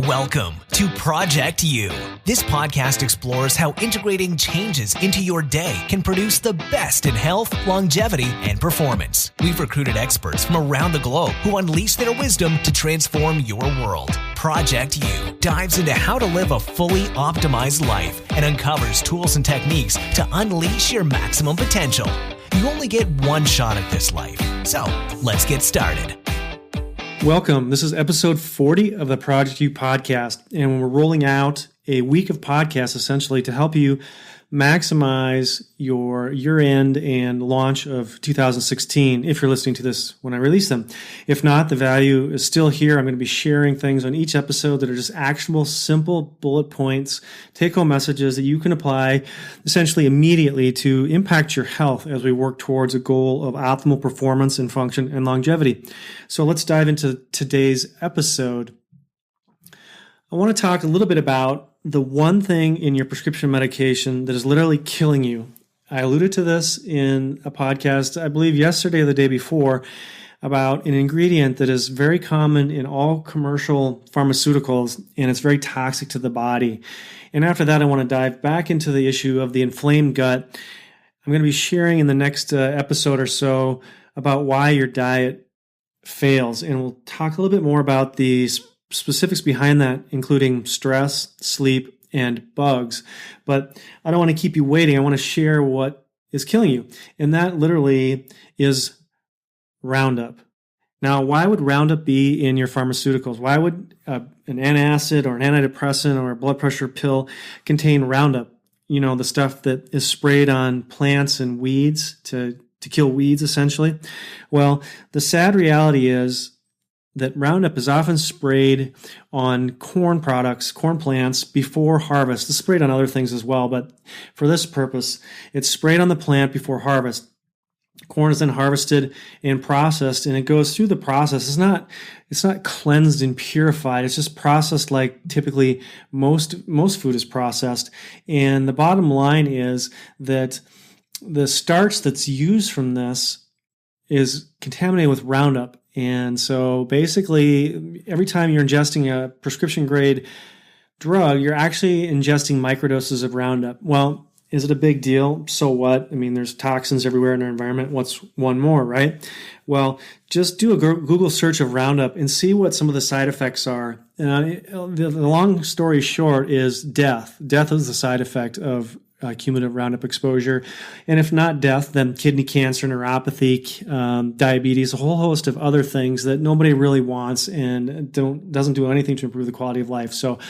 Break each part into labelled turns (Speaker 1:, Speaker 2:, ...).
Speaker 1: Welcome to Project You. This podcast explores how integrating changes into your day can produce the best in health, longevity, and performance. We've recruited experts from around the globe who unleash their wisdom to transform your world. Project You dives into how to live a fully optimized life and uncovers tools and techniques to unleash your maximum potential. You only get one shot at this life, so let's get started.
Speaker 2: Welcome. This is episode 40 of the Project You podcast, and we're rolling out a week of podcasts essentially to help you maximize your year-end and launch of 2016 if you're listening to this when I release them. If not, the value is still here. I'm going to be sharing things on each episode that are just actionable, simple bullet points, take-home messages that you can apply essentially immediately to impact your health as we work towards a goal of optimal performance and function and longevity. So let's dive into today's episode. I want to talk a little bit about the one thing in your prescription medication that is literally killing you. I alluded to this in a podcast, I believe yesterday or the day before, about an ingredient that is very common in all commercial pharmaceuticals, and it's very toxic to the body. And after that, I want to dive back into the issue of the inflamed gut. I'm going to be sharing in the next episode or so about why your diet fails, and we'll talk a little bit more about the specifics behind that, including stress, sleep, and bugs. But I don't want to keep you waiting. I want to share what is killing you. And that literally is Roundup. Now, why would Roundup be in your pharmaceuticals? Why would an antacid or an antidepressant or a blood pressure pill contain Roundup? You know, the stuff that is sprayed on plants and weeds to kill weeds, essentially. Well, the sad reality is that Roundup is often sprayed on corn products, corn plants, before harvest. It's sprayed on other things as well, but for this purpose, it's sprayed on the plant before harvest. Corn is then harvested and processed, and it goes through the process. It's not cleansed and purified. It's just processed like typically most food is processed. And the bottom line is that the starch that's used from this is contaminated with Roundup. And so basically, every time you're ingesting a prescription grade drug, you're actually ingesting microdoses of Roundup. Well, is it a big deal? So what? I mean, there's toxins everywhere in our environment. What's one more, right? Well, just do a Google search of Roundup and see what some of the side effects are. The long story short is death. Death is the side effect of cumulative Roundup exposure. And if not death, then kidney cancer, neuropathy, diabetes, a whole host of other things that nobody really wants and doesn't do anything to improve the quality of life. So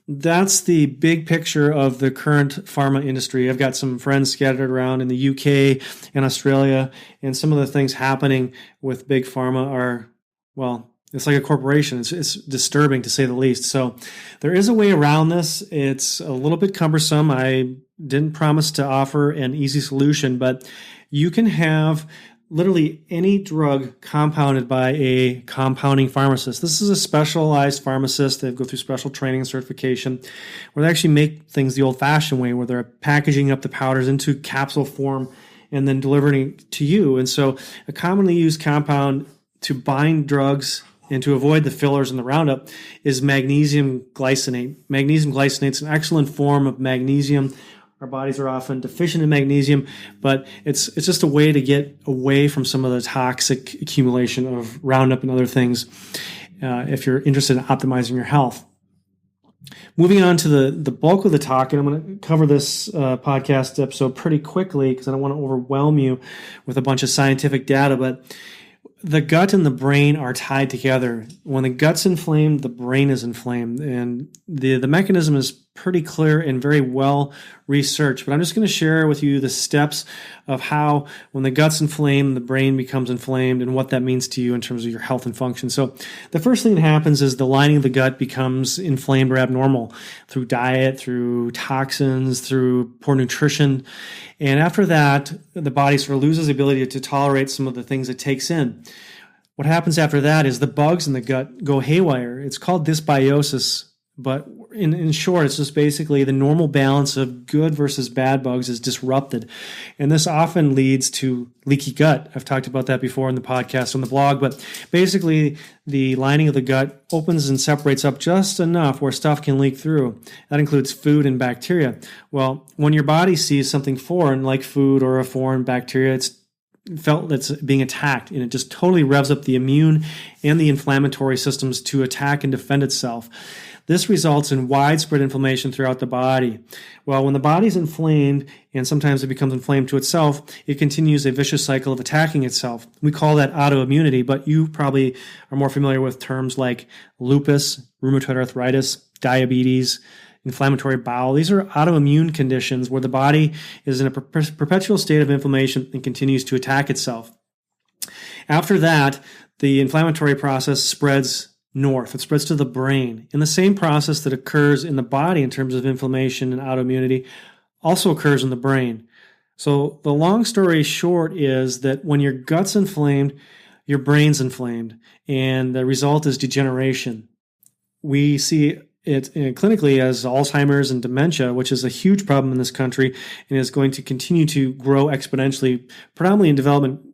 Speaker 2: that's the big picture of the current pharma industry. I've got some friends scattered around in the UK and Australia, and some of the things happening with big pharma are, well, it's like a corporation. It's disturbing to say the least. So there is a way around this. It's a little bit cumbersome. I didn't promise to offer an easy solution, but you can have literally any drug compounded by a compounding pharmacist. This is a specialized pharmacist. They go through special training and certification where they actually make things the old-fashioned way, where they're packaging up the powders into capsule form and then delivering it to you. And so a commonly used compound to bind drugs and to avoid the fillers in the Roundup is magnesium glycinate. Magnesium glycinate is an excellent form of magnesium. Our bodies are often deficient in magnesium, but it's just a way to get away from some of the toxic accumulation of Roundup and other things if you're interested in optimizing your health. Moving on to the bulk of the talk, and I'm going to cover this podcast episode pretty quickly because I don't want to overwhelm you with a bunch of scientific data, but the gut and the brain are tied together. When the gut's inflamed, the brain is inflamed. And the mechanism is pretty clear and very well researched. But I'm just going to share with you the steps of how when the gut's inflamed, the brain becomes inflamed and what that means to you in terms of your health and function. So the first thing that happens is the lining of the gut becomes inflamed or abnormal through diet, through toxins, through poor nutrition. And after that, the body sort of loses the ability to tolerate some of the things it takes in. What happens after that is the bugs in the gut go haywire. It's called dysbiosis, but in short, it's just basically the normal balance of good versus bad bugs is disrupted. And this often leads to leaky gut. I've talked about that before in the podcast, on the blog, but basically the lining of the gut opens and separates up just enough where stuff can leak through. That includes food and bacteria. Well, when your body sees something foreign, like food or a foreign bacteria, it's felt that's being attacked, and it just totally revs up the immune and the inflammatory systems to attack and defend itself. This results in widespread inflammation throughout the body. Well, when the body's inflamed, and sometimes it becomes inflamed to itself, it continues a vicious cycle of attacking itself. We call that autoimmunity, but you probably are more familiar with terms like lupus, rheumatoid arthritis, diabetes, inflammatory bowel. These are autoimmune conditions where the body is in a perpetual state of inflammation and continues to attack itself. After that, the inflammatory process spreads north. It spreads to the brain. And the same process that occurs in the body in terms of inflammation and autoimmunity also occurs in the brain. So the long story short is that when your gut's inflamed, your brain's inflamed, and the result is degeneration. We see it clinically as Alzheimer's and dementia, which is a huge problem in this country and is going to continue to grow exponentially, predominantly in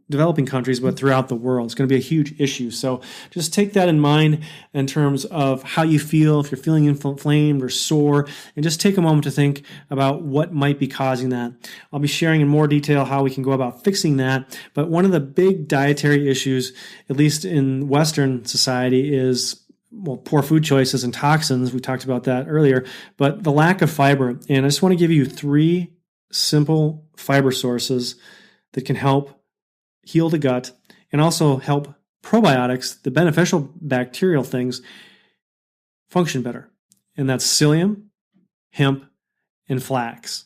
Speaker 2: developing countries, but throughout the world. It's going to be a huge issue. So just take that in mind in terms of how you feel, if you're feeling inflamed or sore, and just take a moment to think about what might be causing that. I'll be sharing in more detail how we can go about fixing that. But one of the big dietary issues, at least in Western society, is poor food choices and toxins. We talked about that earlier, but the lack of fiber. And I just want to give you 3 simple fiber sources that can help heal the gut and also help probiotics, the beneficial bacterial things, function better. And that's psyllium, hemp, and flax.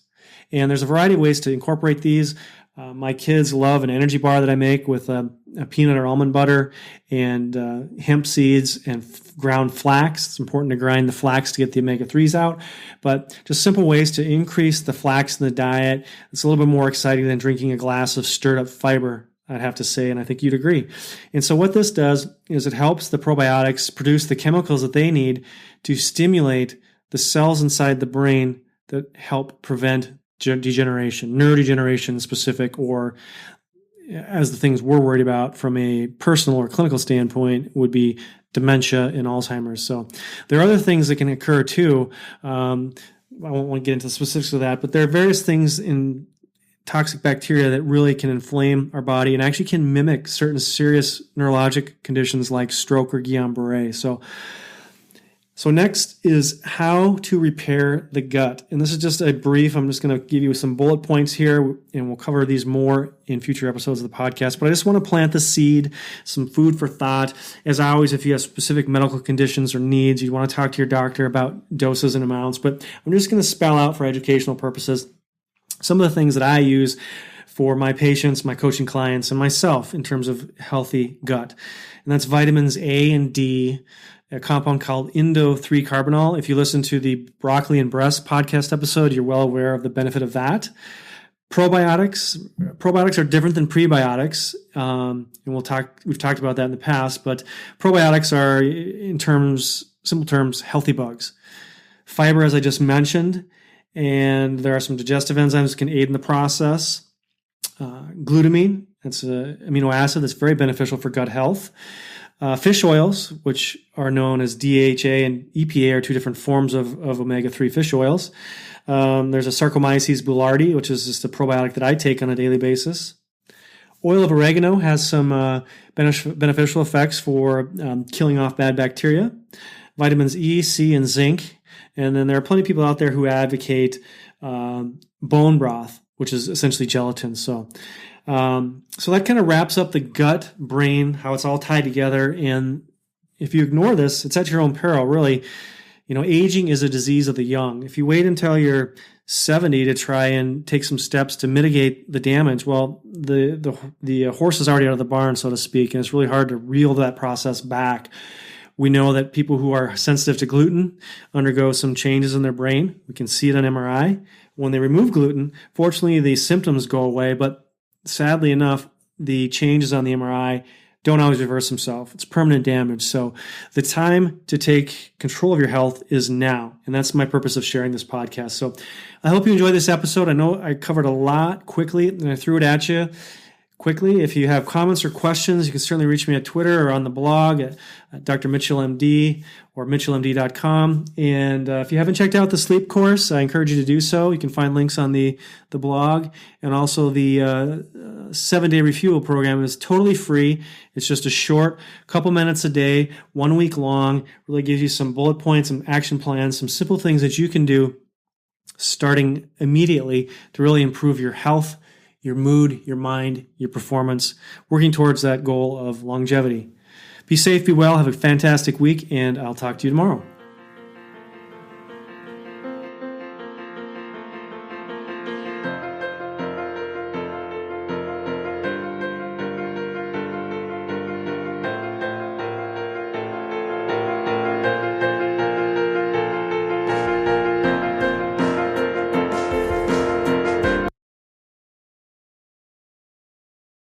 Speaker 2: And there's a variety of ways to incorporate these. My kids love an energy bar that I make with a peanut or almond butter and hemp seeds and ground flax. It's important to grind the flax to get the omega-3s out, but just simple ways to increase the flax in the diet. It's a little bit more exciting than drinking a glass of stirred up fiber, I'd have to say, and I think you'd agree. And so what this does is it helps the probiotics produce the chemicals that they need to stimulate the cells inside the brain that help prevent degeneration, neurodegeneration specific, or as the things we're worried about from a personal or clinical standpoint would be dementia and Alzheimer's. So there are other things that can occur too. I won't want to get into the specifics of that, but there are various things in toxic bacteria that really can inflame our body and actually can mimic certain serious neurologic conditions like stroke or Guillain-Barré. So next is how to repair the gut. And this is just a brief. I'm just going to give you some bullet points here, and we'll cover these more in future episodes of the podcast. But I just want to plant the seed, some food for thought. As always, if you have specific medical conditions or needs, you want to talk to your doctor about doses and amounts. But I'm just going to spell out for educational purposes some of the things that I use for my patients, my coaching clients, and myself in terms of healthy gut. And that's vitamins A and D, a compound called indo-3-carbinol. If you listen to the Broccoli and Breast podcast episode, you're well aware of the benefit of that. Probiotics are different than prebiotics, and we've talked about that in the past, but probiotics are, in simple terms, healthy bugs. Fiber, as I just mentioned, and there are some digestive enzymes that can aid in the process. Glutamine, that's an amino acid that's very beneficial for gut health. Fish oils, which are known as DHA and EPA, are 2 different forms of omega-3 fish oils. There's a Saccharomyces boulardii, which is just a probiotic that I take on a daily basis. Oil of oregano has some beneficial effects for killing off bad bacteria. Vitamins E, C, and zinc. And then there are plenty of people out there who advocate bone broth, which is essentially gelatin. So that kind of wraps up the gut, brain, how it's all tied together. And if you ignore this, it's at your own peril, really. Aging is a disease of the young. If you wait until you're 70 to try and take some steps to mitigate the damage, well, the horse is already out of the barn, so to speak, and it's really hard to reel that process back. We know that people who are sensitive to gluten undergo some changes in their brain. We can see it on MRI. When they remove gluten, fortunately, the symptoms go away, but sadly enough, the changes on the MRI don't always reverse themselves. It's permanent damage. So the time to take control of your health is now. And that's my purpose of sharing this podcast. So I hope you enjoyed this episode. I know I covered a lot quickly and I threw it at you quickly. If you have comments or questions, you can certainly reach me at Twitter or on the blog at Dr. Mitchell MD or mitchellmd.com. And if you haven't checked out the sleep course, I encourage you to do so. You can find links on the blog. And also the 7-day refuel program is totally free. It's just a short couple minutes a day, 1 week long. Really gives you some bullet points, some action plans, some simple things that you can do starting immediately to really improve your health, your mood, your mind, your performance, working towards that goal of longevity. Be safe, be well, have a fantastic week, and I'll talk to you tomorrow.